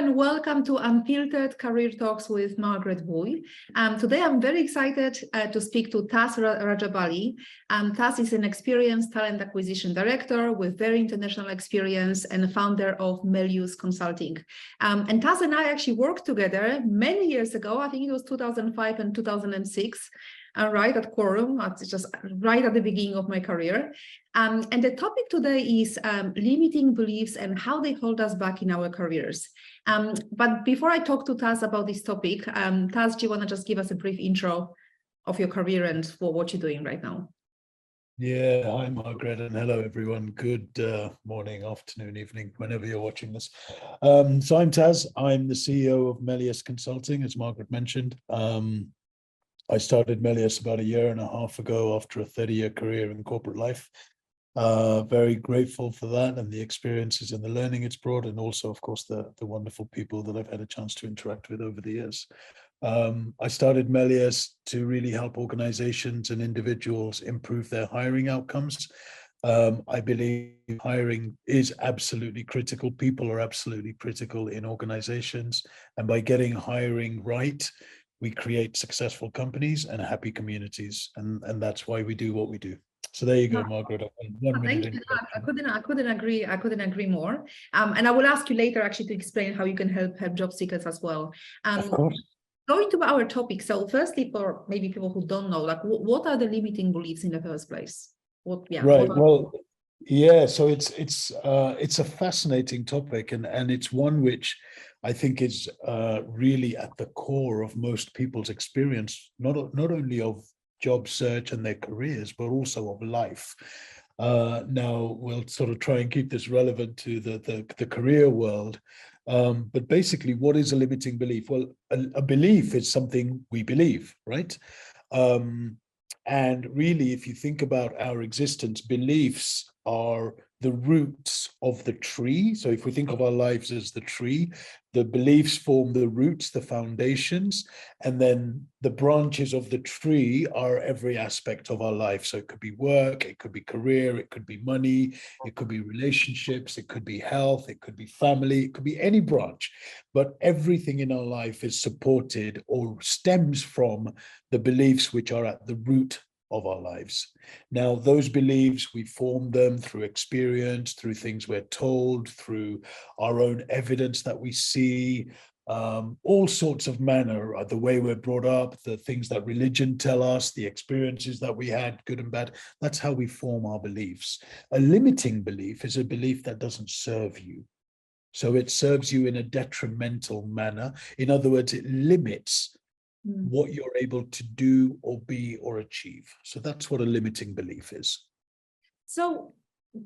and welcome to Unfiltered Career Talks with Margaret. Today I'm very excited to speak to Taz Rajabali. Taz is an experienced talent acquisition director with very international experience and founder of Melius Consulting. And Taz and I actually worked together many years ago. I think it was 2005 and 2006. Right at Quorum, just right at the beginning of my career. And the topic today is limiting beliefs and how they hold us back in our careers. But before I talk to Taz about this topic, Taz, do you want to just give us a brief intro of your career and for what you're doing right now? Yeah, hi Margaret, and hello everyone. Good morning, afternoon, evening, whenever you're watching this. So I'm Taz. I'm the CEO of Melius Consulting, as Margaret mentioned. I started Melius about a year and a half ago after a 30-year career in corporate life. Very grateful for that and the experiences and the learning it's brought, and also, of course, the wonderful people that I've had a chance to interact with over the years. I started Melius to really help organizations and individuals improve their hiring outcomes. I believe hiring is absolutely critical. People are absolutely critical in organizations, and by getting hiring right, we create successful companies and happy communities, and that's why we do what we do. So there you go, Margaret. Thank you. I couldn't agree more. And I will ask you later actually to explain how you can help job seekers as well. Of course. Going to our topic. So firstly, for maybe people who don't know, like what are the limiting beliefs in the first place? So it's a fascinating topic, and it's one which I think is really at the core of most people's experience, not only of job search and their careers, but also of life. Now we'll sort of try and keep this relevant to the career world. But basically, what is a limiting belief? Well, a belief is something we believe, right? And really, if you think about our existence, beliefs are the roots of the tree. So if we think of our lives as the tree, the beliefs form the roots, the foundations, and then the branches of the tree are every aspect of our life. So it could be work, it could be career, it could be money, it could be relationships, it could be health, it could be family, it could be any branch. But everything in our life is supported or stems from the beliefs which are at the root of our lives. Now, those beliefs, we form them through experience, through things we're told, through our own evidence that we see, all sorts of manner, the way we're brought up, the things that religion tell us, the experiences that we had, good and bad. That's how we form our beliefs. A limiting belief is a belief that doesn't serve you. So it serves you in a detrimental manner. In other words, it limits what you're able to do or be or achieve. So that's what a limiting belief is. So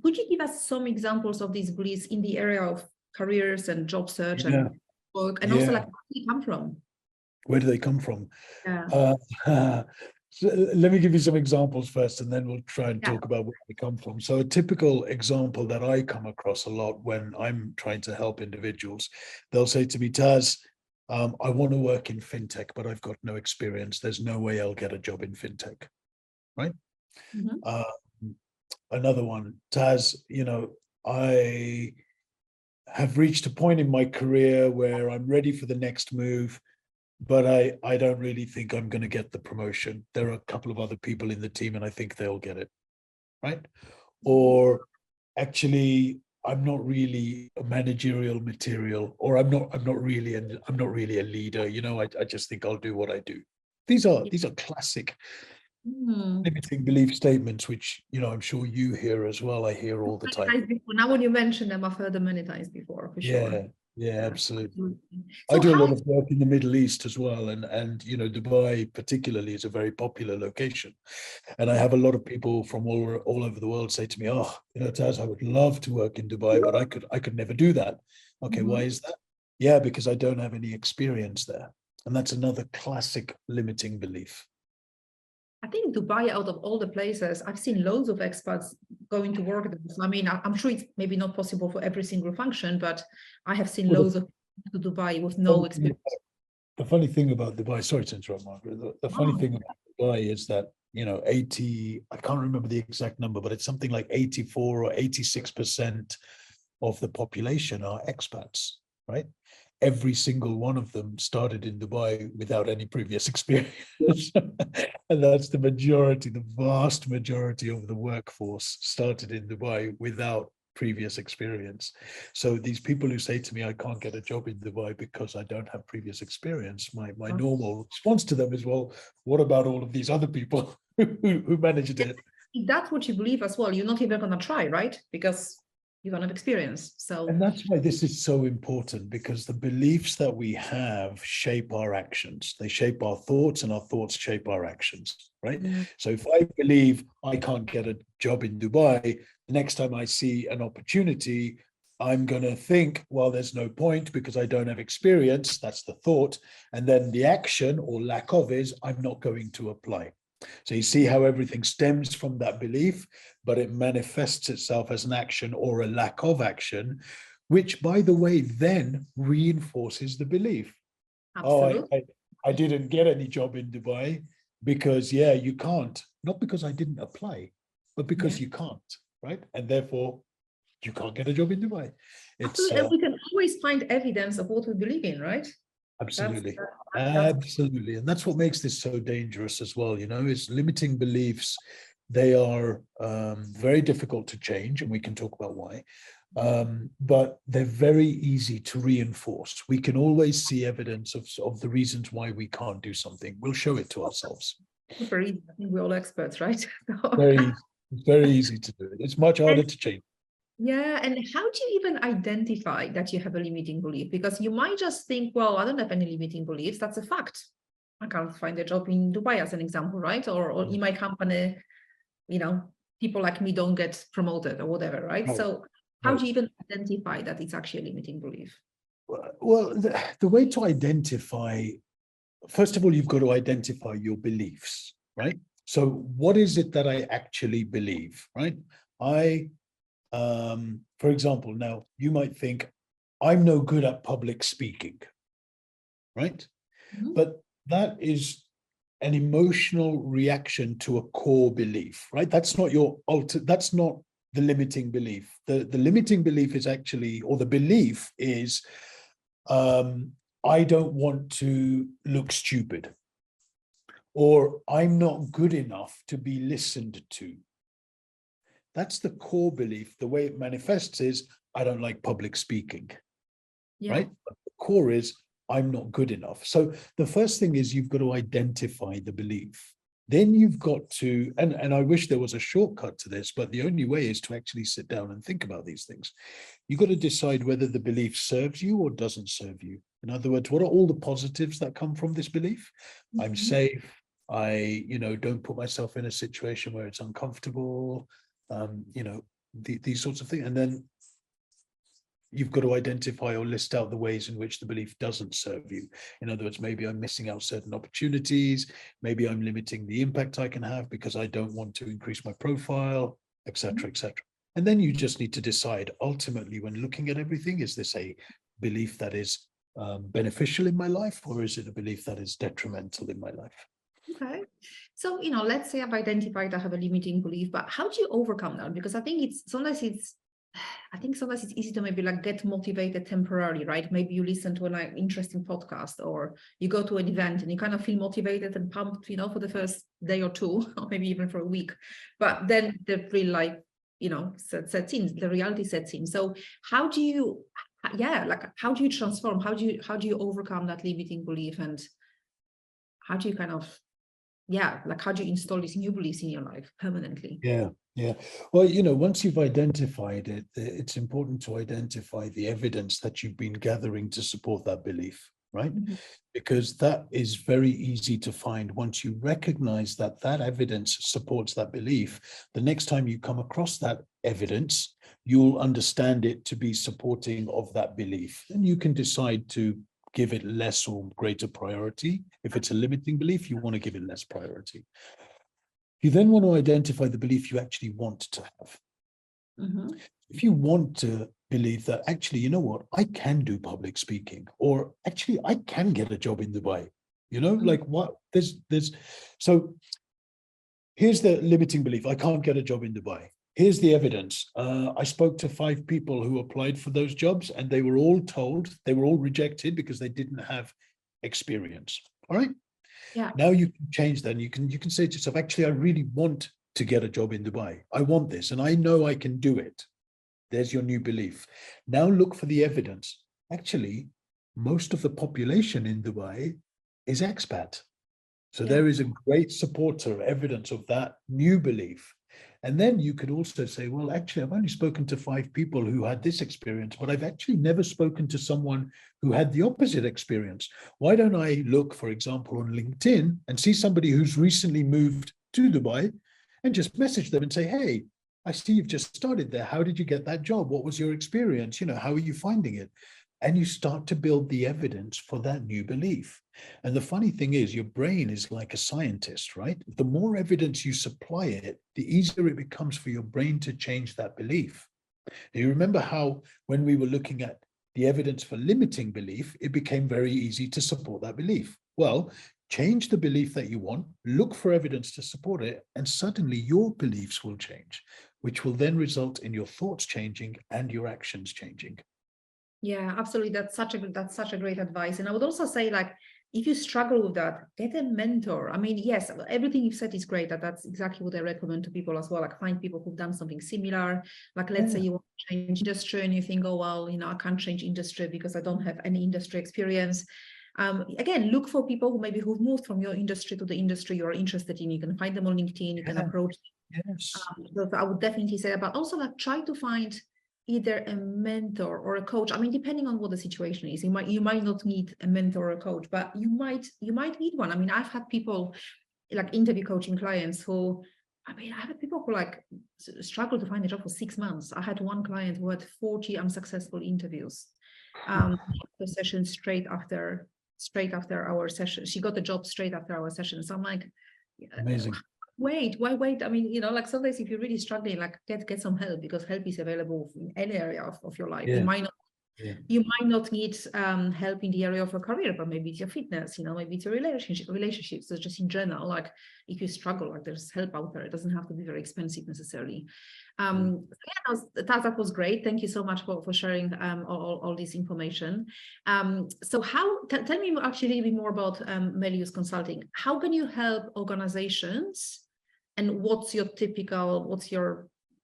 could you give us some examples of these beliefs in the area of careers and job search and work, and also like where do they come from? Where do they come from? So let me give you some examples first, and then we'll try and talk about where they come from. So a typical example that I come across a lot when I'm trying to help individuals, they'll say to me, Taz, I want to work in fintech, but I've got no experience. There's no way I'll get a job in fintech, right? Another one, Taz, I have reached a point in my career where I'm ready for the next move, but I don't really think I'm going to get the promotion. There are a couple of other people in the team, and I think they'll get it, right? Or actually, I'm not really a managerial material, or I'm not really a leader. I just think I'll do what I do. These are classic limiting belief statements, which I'm sure you hear as well. I hear all the time. Now, when you mention them, I've heard them many times before, for sure. Yeah, absolutely. So I do a lot of work in the Middle East as well, and Dubai particularly is a very popular location, and I have a lot of people from all over the world say to me, "Oh, Taz, I would love to work in Dubai, but I could never do that." Okay, why is that? Yeah, because I don't have any experience there, and that's another classic limiting belief. I think Dubai, out of all the places, I've seen loads of expats going to work there. So, I mean, I'm sure it's maybe not possible for every single function, but I have seen loads of people to Dubai with no experience. The funny thing about Dubai, sorry to interrupt, Margaret, the funny thing about Dubai is that, 80, I can't remember the exact number, but it's something like 84 or 86% of the population are expats, right? every single one of them started in Dubai without any previous experience. And that's the majority, the vast majority of the workforce started in Dubai without previous experience. So these people who say to me, I can't get a job in Dubai because I don't have previous experience, my normal response to them is, well, what about all of these other people who managed it? If that's what you believe as well, you're not even going to try, right? Because you don't have experience. So, and that's why this is so important, because the beliefs that we have shape our actions. They shape our thoughts, and our thoughts shape our actions, right? So if I believe I can't get a job in Dubai, the next time I see an opportunity, I'm going to think, well, there's no point because I don't have experience. That's the thought. And then the action or lack of is, I'm not going to apply. So you see how everything stems from that belief, but it manifests itself as an action or a lack of action, which, by the way, then reinforces the belief. absolutely. Oh, I didn't get any job in Dubai because, yeah, you can't. Not because I didn't apply, but because you can't, right? And therefore, you can't get a job in Dubai. Absolutely. And we can always find evidence of what we believe in, right? Absolutely. Absolutely. And that's what makes this so dangerous as well, you know, is limiting beliefs. They are very difficult to change, and we can talk about why. But they're very easy to reinforce. We can always see evidence of the reasons why we can't do something. We'll show it to ourselves. Super easy. I think we're all experts, right? Very easy to do it. It's much harder to change. Yeah. And how do you even identify that you have a limiting belief? Because you might just think, well, I don't have any limiting beliefs. That's a fact. I can't find a job in Dubai, as an example, right? Or in my company, you know, people like me don't get promoted or whatever, right? So how do you even identify that it's actually a limiting belief? Well, the way to identify, first of all, you've got to identify your beliefs, right? So what is it that I actually believe, right? For example, now you might think, I'm no good at public speaking, right? But that is an emotional reaction to a core belief, right? That's not that's not the limiting belief. The limiting belief is actually, or the belief is, I don't want to look stupid, or I'm not good enough to be listened to. That's the core belief. The way it manifests is, I don't like public speaking, right? But the core is, I'm not good enough. So the first thing is, you've got to identify the belief. Then you've got to, and I wish there was a shortcut to this, but the only way is to actually sit down and think about these things. You've got to decide whether the belief serves you or doesn't serve you. In other words, what are all the positives that come from this belief? I'm safe. I, don't put myself in a situation where it's uncomfortable. These sorts of things. And then you've got to identify or list out the ways in which the belief doesn't serve you. In other words, maybe I'm missing out certain opportunities. Maybe I'm limiting the impact I can have because I don't want to increase my profile, etc., etc. And then you just need to decide, ultimately, when looking at everything, is this a belief that is beneficial in my life, or is it a belief that is detrimental in my life? Okay. So, let's say I've identified I have a limiting belief, but how do you overcome that? Because I think sometimes it's easy to maybe like get motivated temporarily, right? Maybe you listen to an interesting podcast, or you go to an event and you kind of feel motivated and pumped, for the first day or two, or maybe even for a week. But then the real sets in, the reality sets in. So how do you transform? How do you overcome that limiting belief, and how do you how do you install these new beliefs in your life permanently? Yeah. Well, once you've identified it, it's important to identify the evidence that you've been gathering to support that belief, right? Because that is very easy to find. Once you recognize that evidence supports that belief, the next time you come across that evidence, you'll understand it to be supporting of that belief. And you can decide to give it less or greater priority. If it's a limiting belief, you want to give it less priority. You then want to identify the belief you actually want to have. If you want to believe that, actually, you know what, I can do public speaking, or actually I can get a job in Dubai, like what so here's the limiting belief: I can't get a job in Dubai. Here's the evidence. I spoke to 5 people who applied for those jobs, and they were all told, they were all rejected because they didn't have experience. All right. Yeah. Now you can change that. You can say to yourself, actually, I really want to get a job in Dubai. I want this, and I know I can do it. There's your new belief. Now look for the evidence. Actually, most of the population in Dubai is expat. So there is a great supporter evidence of that new belief. And then you could also say, well, actually, I've only spoken to 5 people who had this experience, but I've actually never spoken to someone who had the opposite experience. Why don't I look, for example, on LinkedIn and see somebody who's recently moved to Dubai and just message them and say, hey, I see you've just started there. How did you get that job? What was your experience? You know, how are you finding it? And you start to build the evidence for that new belief. And the funny thing is, your brain is like a scientist, right? The more evidence you supply it, the easier it becomes for your brain to change that belief. Do you remember how when we were looking at the evidence for limiting belief, it became very easy to support that belief? Well, change the belief that you want, look for evidence to support it, and suddenly your beliefs will change, which will then result in your thoughts changing and your actions changing. Yeah, absolutely. That's such a great advice. And I would also say, like, if you struggle with that, get a mentor. I mean, yes, everything you've said is great. That's exactly what I recommend to people as well. Like, find people who've done something similar. Like, let's say you want to change industry and you think, oh, well, you know, I can't change industry because I don't have any industry experience. Again, look for people who've moved from your industry to the industry you're interested in. You can find them on LinkedIn. You can approach them. Yes. So I would definitely say that, but also, like, try to find either a mentor or a coach. I mean, depending on what the situation is, you might not need a mentor or a coach, but you might need one. I mean, I've had people, like, interview coaching clients who, I mean, I had people who, like, struggled to find a job for 6 months. I had one client who had 40 unsuccessful interviews. The session straight after our session. She got the job straight after our session. So I'm like, Amazing. Why wait? I mean, you know, like, sometimes if you're really struggling, like, get some help, because help is available in any area of your life. You might not need help in the area of your career, but maybe it's your fitness, you know, maybe it's your relationships. So just in general, like, if you struggle, like, there's help out there. It doesn't have to be very expensive necessarily. That was great. Thank you so much for sharing all this information. So tell me actually a little bit more about Melius Consulting. How can you help organizations, and what's your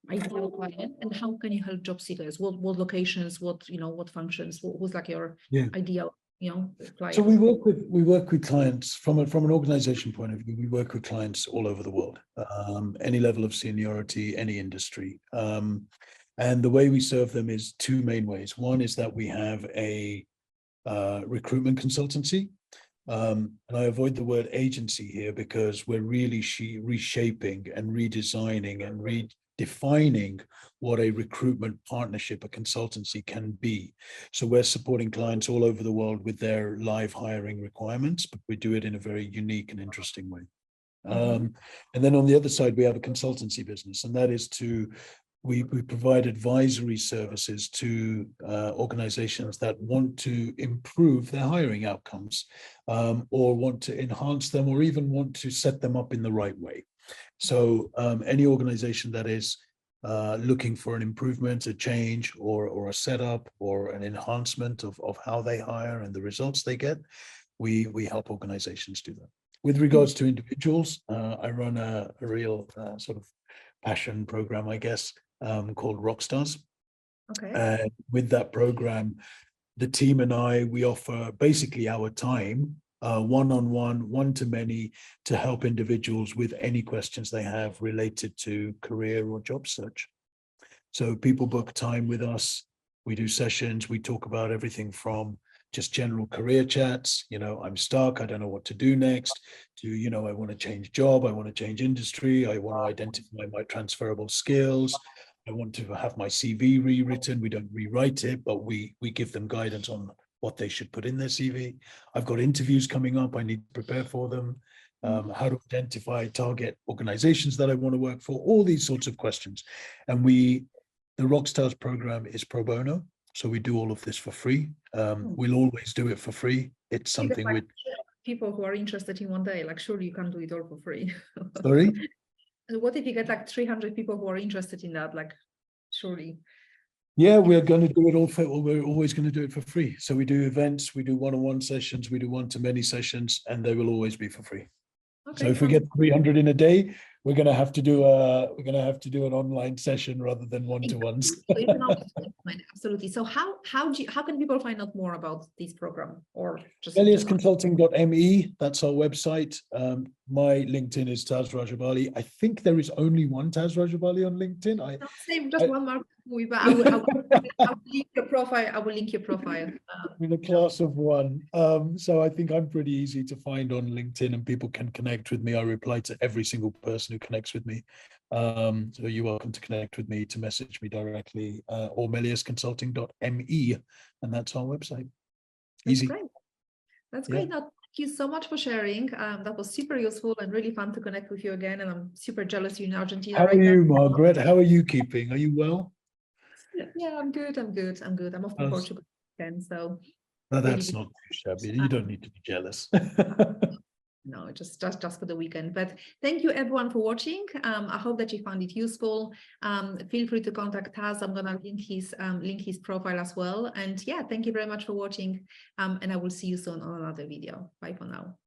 ideal client, and how can you help job seekers? What locations, what functions, who's like your ideal client? So we work with clients from an organization point of view. We work with clients all over the world, any level of seniority, any industry. And the way we serve them is 2 main ways. One is that we have a recruitment consultancy. And I avoid the word agency here because we're really reshaping and redesigning and redefining what a recruitment partnership, a consultancy can be. So we're supporting clients all over the world with their live hiring requirements, but we do it in a very unique and interesting way. And then on the other side, we have a consultancy business, and that is we provide advisory services to organizations that want to improve their hiring outcomes, or want to enhance them, or even want to set them up in the right way. So any organization that is looking for an improvement, a change, or a setup, or an enhancement of how they hire and the results they get, we help organizations do that. With regards to individuals, I run a real sort of passion program, I guess, called Rockstars. Okay. And with that program, the team and we offer basically our time, one-on-one, one-to-many, to help individuals with any questions they have related to career or job search. So people book time with us. We do sessions. We talk about everything from just general career chats. You know, I'm stuck, I don't know what to do next, to, you know, I want to change job, I want to change industry, I want to identify my transferable skills, I want to have my CV rewritten. We don't rewrite it, but we give them guidance on what they should put in their CV. I've got interviews coming up, I need to prepare for them. How to identify target organizations that I want to work for, all these sorts of questions. And the Rockstars program is pro bono. So we do all of this for free. We'll always do it for free. It's something with people who are interested in one day, like, surely you can't do it all for free. Sorry? And what if you get like 300 people who are interested in that? Like, surely. Yeah, we're going to do it all for, well, we're always going to do it for free. So we do events, we do one-on-one sessions, we do one-to-many sessions, and they will always be for free. Okay, So if we get 300 in a day, we're going to have to do an online session rather than one-to-ones. Absolutely. So how can people find out more about this program, or just consulting.me, that's our website. My LinkedIn is Taz Rajabali. I think there is only one Taz Rajabali on LinkedIn. Same, just one Margaret, but I will link your profile. I will link your profile. In a class of one. So I think I'm pretty easy to find on LinkedIn, and people can connect with me. I reply to every single person who connects with me. So you're welcome to connect with me, to message me directly, or meliusconsulting.me, and that's our website. Easy. That's great. That's great. Now, thank you so much for sharing. That was super useful and really fun to connect with you again. And I'm super jealous you're in Argentina. How are you, Margaret? How are you keeping? Are you well? Yeah, I'm good. I'm off to Portugal again, so. No, that's not too shabby. You don't need to be jealous. No, just for the weekend. But thank you everyone for watching. I hope that you found it useful. Feel free to contact Taz. I'm gonna link his profile as well. And yeah, thank you very much for watching. And I will see you soon on another video. Bye for now.